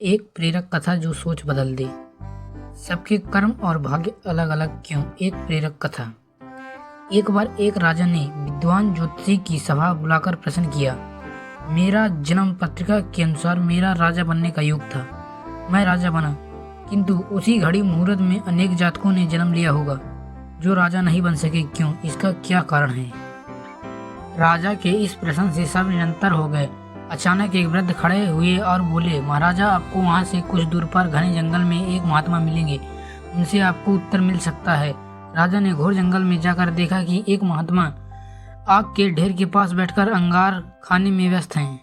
एक प्रेरक कथा जो सोच बदल दे। सबके कर्म और भाग्य अलग अलग क्यों? एक प्रेरक कथा। एक बार एक राजा ने विद्वान ज्योतिषी की सभा बुलाकर प्रश्न किया। मेरा जन्म पत्रिका के अनुसार मेरा राजा बनने का योग था। मैं राजा बना, किंतु उसी घड़ी मुहूर्त में अनेक जातकों ने जन्म लिया होगा जो राजा नहीं बन सके। क्यों? इसका क्या कारण है? राजा के इस प्रश्न से सब निरंतर हो गए। अचानक एक वृद्ध खड़े हुए और बोले, महाराजा, आपको वहाँ से कुछ दूर पर घने जंगल में एक महात्मा मिलेंगे, उनसे आपको उत्तर मिल सकता है। राजा ने घोर जंगल में जाकर देखा कि एक महात्मा आग के ढेर के पास बैठकर अंगार खाने में व्यस्त हैं।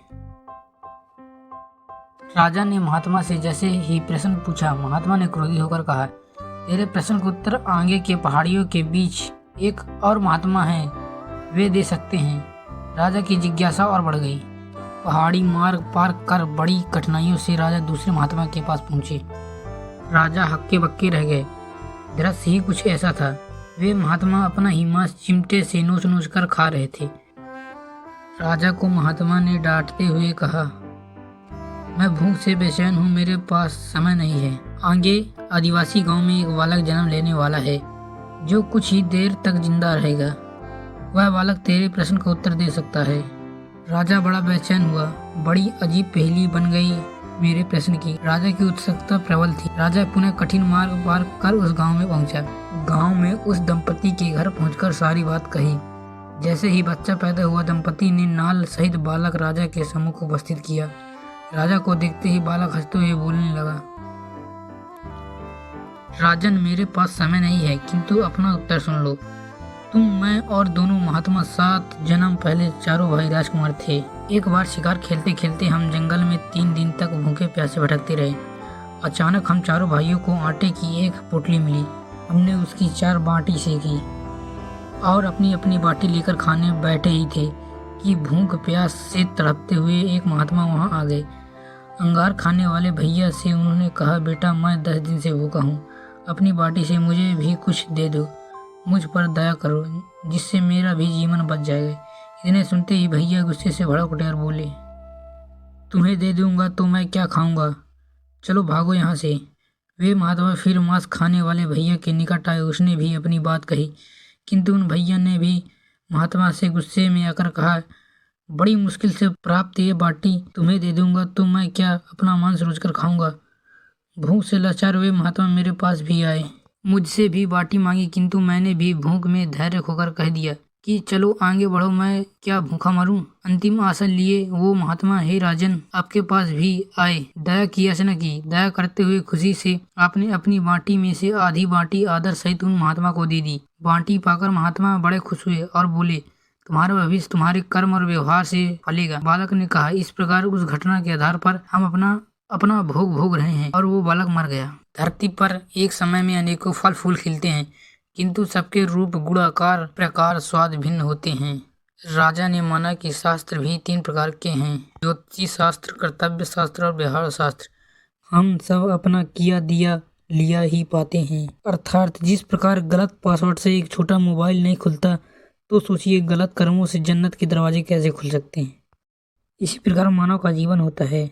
राजा ने महात्मा से जैसे ही प्रश्न पूछा, महात्मा ने क्रोधित होकर कहा, तेरे प्रश्न का उत्तर आगे के पहाड़ियों के बीच एक और महात्मा है, वे दे सकते हैं। राजा की जिज्ञासा और बढ़ गई। पहाड़ी मार्ग पार कर बड़ी कठिनाइयों से राजा दूसरे महात्मा के पास पहुंचे। राजा हक्के बक्के रह गए। दृश्य ही कुछ ऐसा था। वे महात्मा अपना ही मांस चिमटे से नोच नोच कर खा रहे थे। राजा को महात्मा ने डांटते हुए कहा, मैं भूख से बेचैन हूँ, मेरे पास समय नहीं है। आगे आदिवासी गांव में एक बालक जन्म लेने वाला है जो कुछ ही देर तक जिंदा रहेगा। वह बालक तेरे प्रश्न का उत्तर दे सकता है। राजा बड़ा बेचैन हुआ। बड़ी अजीब पहेली बन गई मेरे प्रश्न की। राजा की उत्सुकता प्रबल थी। राजा पुनः कठिन मार्ग पार कर उस गांव में पहुंचा। गांव में उस दंपति के घर पहुंचकर सारी बात कही। जैसे ही बच्चा पैदा हुआ, दंपति ने नाल सहित बालक राजा के सम्मुख उपस्थित किया। राजा को देखते ही बालक हंसते हुए बोलने लगा, राजन, मेरे पास समय नहीं है, किंतु अपना उत्तर सुन लो। तुम, मैं और दोनों महात्मा 7 जन्म पहले चारों भाई राजकुमार थे। एक बार शिकार खेलते खेलते हम जंगल में 3 दिन तक भूखे प्यासे भटकते रहे। अचानक हम चारों भाइयों को आटे की एक पोटली मिली। हमने उसकी 4 बाटी सेकी और अपनी अपनी बाटी लेकर खाने बैठे ही थे कि भूख प्यास से तड़पते हुए एक महात्मा वहां आ गए। अंगार खाने वाले भैया से उन्होंने कहा, बेटा, मैं 10 दिन से भूखा हूँ, अपनी बाटी से मुझे भी कुछ दे दो, मुझ पर दया करो, जिससे मेरा भी जीवन बच जाएगा। इतने सुनते ही भैया गुस्से से भड़क उठे और बोले, तुम्हें दे दूंगा तो मैं क्या खाऊंगा, चलो भागो यहाँ से। वे महात्मा फिर मांस खाने वाले भैया के निकट आए। उसने भी अपनी बात कही, किंतु उन भैया ने भी महात्मा से गुस्से में आकर कहा, बड़ी मुश्किल से प्राप्त ये बाटी तुम्हें दे दूंगा तो मैं क्या अपना मांस रोज कर खाऊंगा। भूख से लाचार हुए महात्मा मेरे पास भी आए, मुझसे भी बाटी मांगी, किंतु मैंने भी भूख में धैर्य खोकर कह दिया कि चलो आगे बढ़ो, मैं क्या भूखा मरूं। अंतिम आशा लिए वो महात्मा, हे राजन, आपके पास भी आए। दया की याचना की। दया करते हुए खुशी से आपने अपनी बाटी में से आधी बाटी आदर सहित उन महात्मा को दे दी। बाटी पाकर महात्मा बड़े खुश हुए और बोले, तुम्हारा भविष्य तुम्हारे कर्म और व्यवहार से फलेगा। बालक ने कहा, इस प्रकार उस घटना के आधार पर हम अपना भोग भोग रहे हैं। और वो बालक मर गया। धरती पर एक समय में अनेकों फल फूल खिलते हैं, किंतु सबके रूप, गुण, आकार, प्रकार, स्वाद भिन्न होते हैं। राजा ने माना कि शास्त्र भी 3 प्रकार के हैं, ज्योतिषी शास्त्र, कर्तव्य शास्त्र और व्यवहार शास्त्र। हम सब अपना किया दिया लिया ही पाते हैं। अर्थात जिस प्रकार गलत पासवर्ड से एक छोटा मोबाइल नहीं खुलता, तो सोचिए गलत कर्मों से जन्नत के दरवाजे कैसे खुल सकते हैं। इसी प्रकार मानव का जीवन होता है।